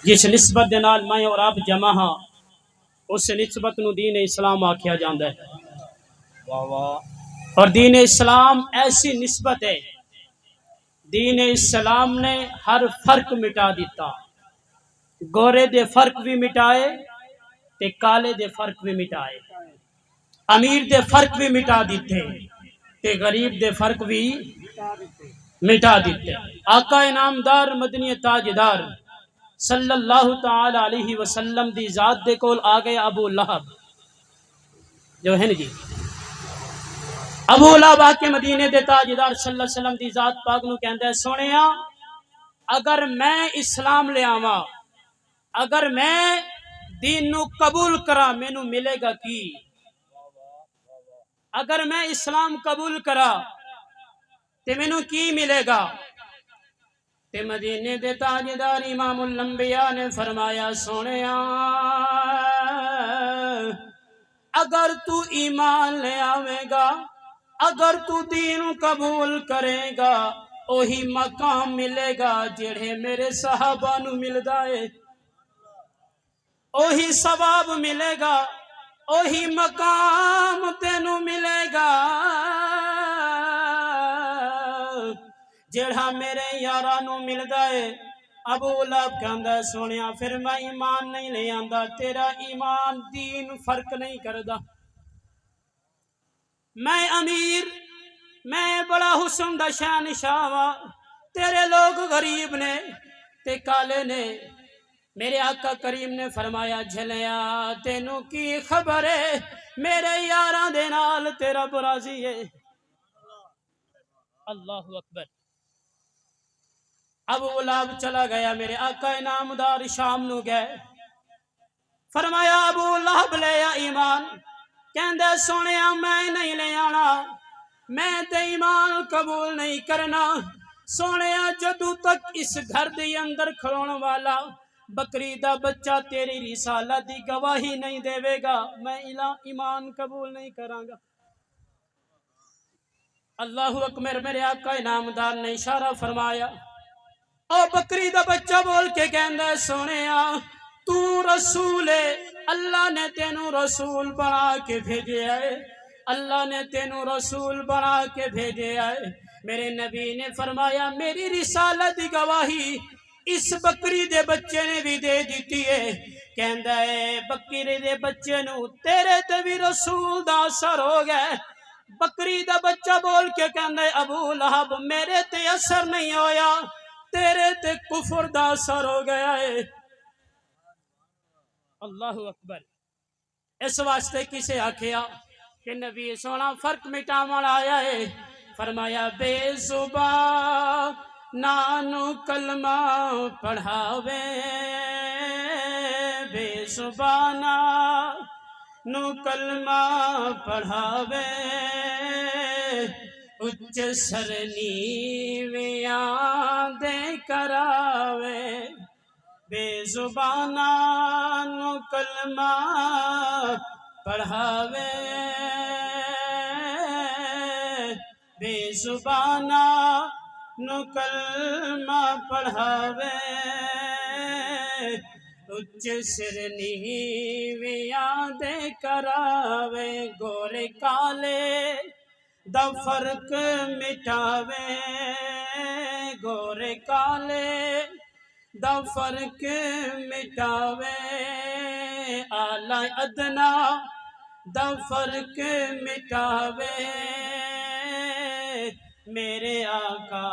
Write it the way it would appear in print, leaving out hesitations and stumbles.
جس نسبت دے نال میں اور آپ جمع ہاں اس نسبت نو دین اسلام آکھیا جاندا ہے۔ واہ واہ اور دین اسلام ایسی نسبت ہے، دین اسلام نے ہر فرق مٹا دیتا، گورے دے فرق بھی مٹائے تے کالے دے فرق بھی مٹائے، امیر دے فرق بھی مٹا دیتے تے غریب دے فرق بھی مٹا دیتے۔ آقا انعامدار مدنی تاجدار صلی اللہ تعالی علیہ وسلم دی ذات دے کول آ گئے ابو لہب جو ہے نا جی، ابو لہب آ کے مدینے دے تاجدار صلی اللہ علیہ وسلم دی ذات پاک نو کہندا ہے سونیا اگر میں اسلام لے آواں، اگر میں دین نو قبول کرا مینوں ملے گا کی؟ اگر میں اسلام قبول کرا تے مینوں کی ملے گا؟ تے مدینے دے تاجدار امام الانبیاء نے فرمایا سونیا اگر تو ایمان لے آویں گا، اگر تو دین قبول کرے گا، اوہی مقام ملے گا جڑے میرے صحابہ نو ملدا ہے، اوہی ثواب ملے گا، اوہی مقام تینوں ملے گا جڑا میرے یاراں نو ملدا ہے۔ ابو لہب کہندا ہے سونیا پھر میں ایمان نہیں لے آندا، تیرا ایمان دین فرق نہیں کردا، میں امیر، میں بڑا حسن دا شہنشاہ وا، تیرے لوگ غریب نے تے کالے نے۔ میرے آقا کریم نے فرمایا جھلیا تینوں کی خبر ہے، میرے یاراں دے نال تیرا برازی ہے۔ اللہ اکبر۔ ابو لہب چلا گیا، میرے آقا انعامدار شام نو گئے، فرمایا ابو لہب لے آ ایمان، کہندے سونیا میں نہیں لے آنا، میں تے ایمان قبول نہیں کرنا، سونیا جدو تک اس گھر دے اندر کھڑون والا بکری دا بچہ تیری رسالت دی گواہی نہیں دے گا میں ایمان قبول نہیں کراں گا۔ اللہ اکبر۔ میرے آقا انعامدار نے اشارہ فرمایا، او بکری دا بچہ بول کے کہندا ہے سونیا تو رسول ہے، اللہ نے تینوں رسول بنا کے بھیجے ہے، اللہ نے تینوں رسول بنا کے بھیجے ہے۔ میرے نبی نے فرمایا میری رسالت کی گواہی اس بکری دے بچے نے بھی دے دیتی ہے، کہندا ہے بکری دے بچے نو تیرے تے بھی رسول دا اثر ہو گئے۔ بکری دا بچہ بول کے کہندا ہے ابو لہب میرے تے اثر نہیں ہویا، تیرے تے کفر دا اثر ہو گیا ہے۔ اللہ اکبر۔ اس واسطے کسے آکھیا کہ نبی سونا فرق مٹاون آیا ہے، فرمایا بے زبان نانو کلمہ پڑھاوے، بے زبانا نو کلمہ پڑھاوے، اچ سرنی ویاں دے کراوے، بے زبانا نو کلمہ پڑھاوے، بے زبانا نو کلمہ پڑھاوے، اچ سرنی ویاں دے کراوے، گورے کالے دا فرق مٹاوے، گورے کالے دا فرق مٹاوے، اعلی ادنا دا فرق مٹاوے، میرے آقا